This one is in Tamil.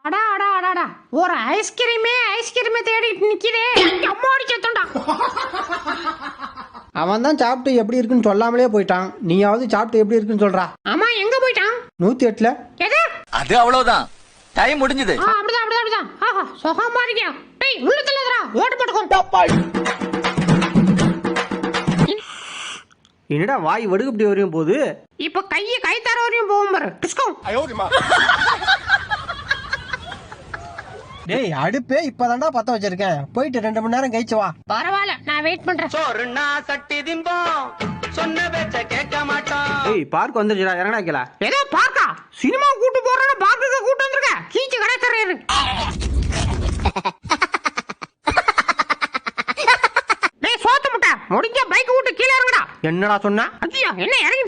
அடா அடா அடாடா ஒரு ஐஸ்கிரீமே தேடிட்டு நிக்கிறே. அம்மா அடிச்சேன்டா. அவன் தான் சாப்பிட்டு எப்படி இருக்குன்னு சொல்லாமலே போயிட்டான். நீயாவது சாப்பிட்டு எப்படி இருக்குன்னு சொல்றா. ஆமா எங்க போயிட்டான்? 108ல. எது? அது அவ்வளவுதான். டைம் முடிஞ்சது. அப்படிதான். ஆஹா சுகமா இருக்கியா? டேய் உள்ள தள்ளதுடா. ஓட்டு போட்டுக்கோ. என்னடா வாய் வடுக்கு இப்படி வரையும் போகுது? இப்ப கை தர வரையும் போகும் பாரு. டிஸ்கோ. டேய் அடுப்பே இப்பதான்டா பத்த வச்சிருக்கேன். போயிட்டு 2 மணி நேரம் கழிச்சு வா. பரவாயில்ல நான் வெயிட் பண்றேன். சோறுனா சட்டி திம்போம், சொன்ன பேச்ச கேட்க மாட்டோம். ஏய் பார்க் வந்துருச்சுடா, இறங்கடா கீழ. ஏதோ பார்க்கா? சினிமா கூட்டு போறேன்னு பார்க்குக்கு கூட்டு வந்திருக்க. கீச்சு கடை தர்றாரு. டேய் சோத்து முட்டை முடிஞ்ச பைக் விட்டு கீழே இறங்குடா. என்னடா சொன்ன? அத்தியா என்ன இறங்கி